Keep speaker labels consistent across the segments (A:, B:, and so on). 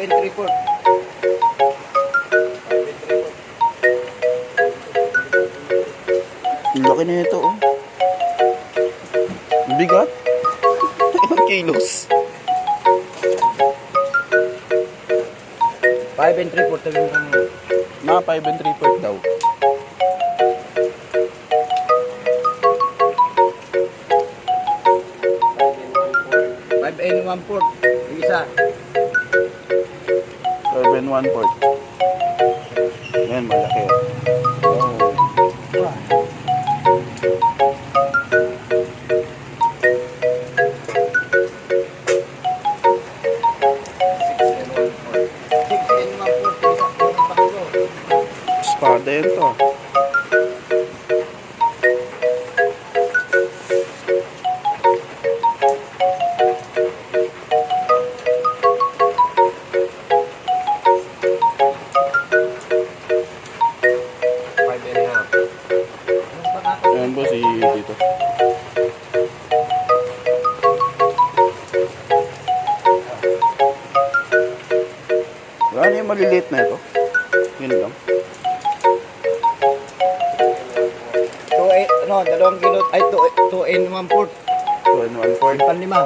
A: and 3/4.
B: Ang laki na ito, oh. Ang bigat. Ilang kilos?
A: 5 and 3/4 talagang
B: Mga 5 and 3/4 daw.
A: 5 and 1/4. Yung isa.
B: 5 and 1/4. Yan, malaki. Oh. Espada yun to. Ayan po si dito. Wala na yung maliliit na ito. Yun lang.
A: 2 kilo, ay 2 and 1/4.
B: 2 and 1/4.
A: Panlima.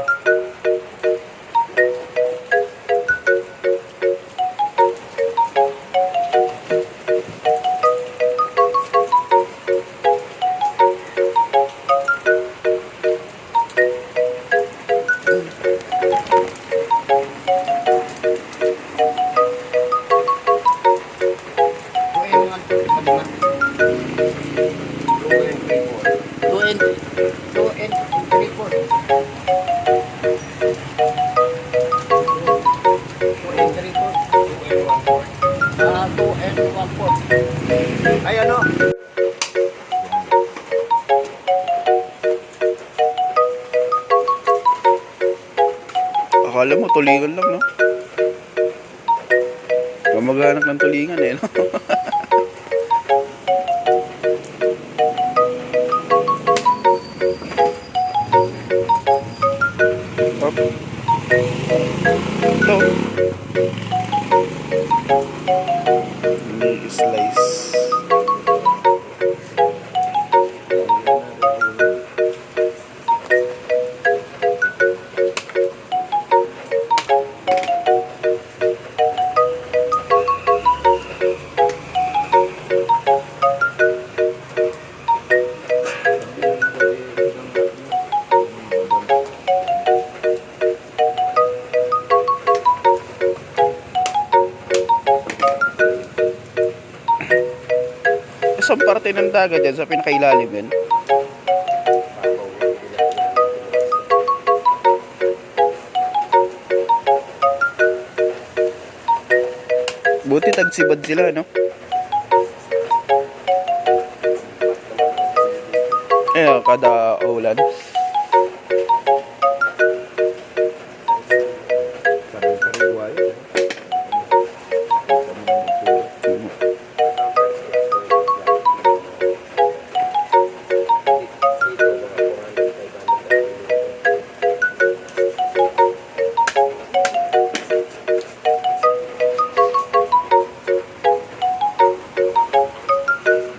A: Ay ano?
B: Akala mo tulingan lang, no? Kamag-anak ng tulingan eh, no? Up. Ito. Slice. Saan parte ng dagat dyan? Sa pinakailalim yan? Buti tagsibad sila, no? Kada ulan.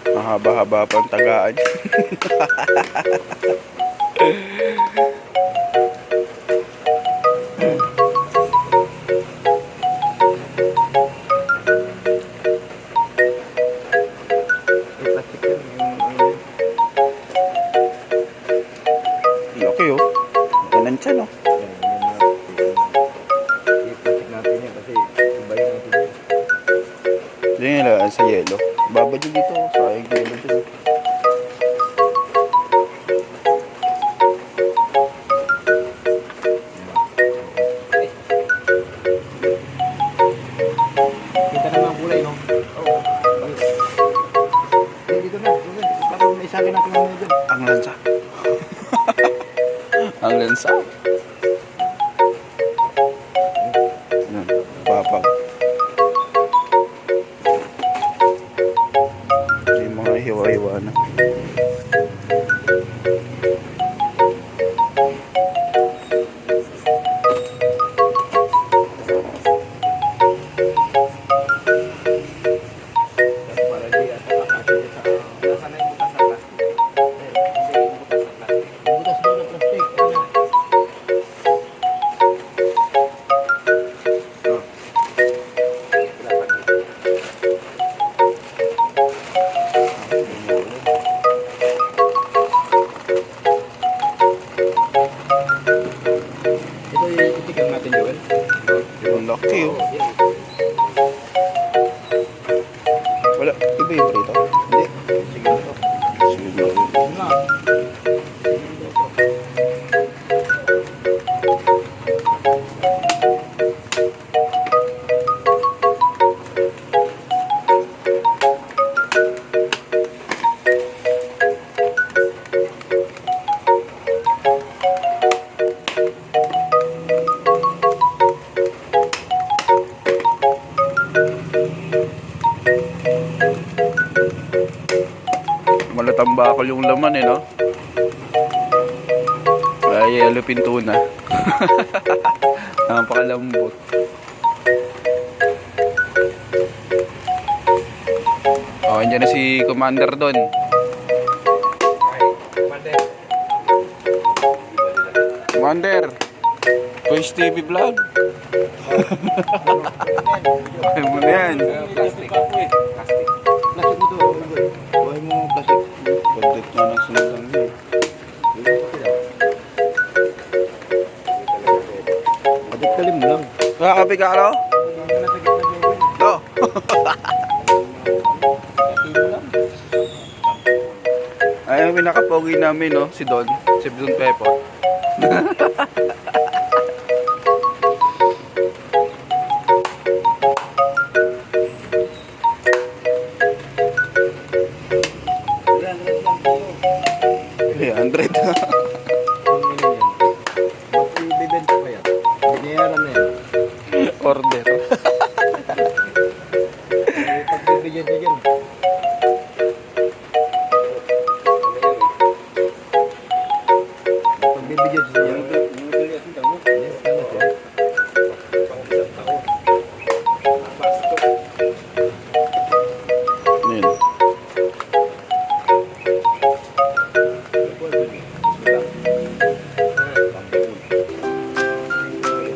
B: Mahaba-haba pang tagaan. Okay, oh. Kanan siya, no? Diyan nila sa yelo. Baba dyan dito. Sayang yelo dyan.
A: Kita naman ang kulay, no? Oo. Dito na. Parang may sabi natin ang medyo.
B: Ang lansa. Ang lansa. Papag. Yung mga hiwa-hiwa na. bakal yung laman eh, no? Ay, yellow pinto na. Napakalambot. Oh, andyan na si Commander doon. Commander, Toys TV Vlog. Ay mo na yan.
A: Plastic. Plastic. Plastic ito. Buhay mo plastic.
B: Pagdat nga ng sunod lang eh.
A: Kalim mo lang.
B: Nakakapi ka, alo? No. Ay, ang pinakapogi namin, no? Si Don. Si Don Pepper. Hey, 100.
A: Ibibenta pa yan. Binayaran na yan.
B: Order.
A: Pagbibigyan niya dyan. Pagbibigyan siya dyan.
B: Ayan.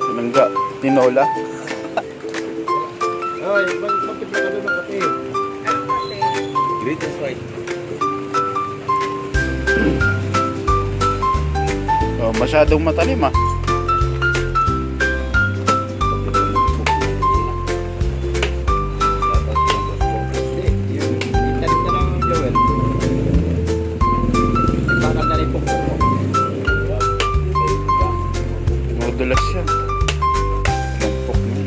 B: Sinangga. Tinola.
A: Ay, bakit na kami ng kape? Greatest white.
B: Oh, masyadong matalim ah.
A: Tarik na lang ang Joel. Bakal na rin po.
B: Modulas yan. Lampok na.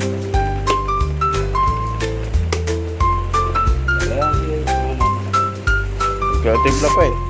B: Kaya timpla pa eh.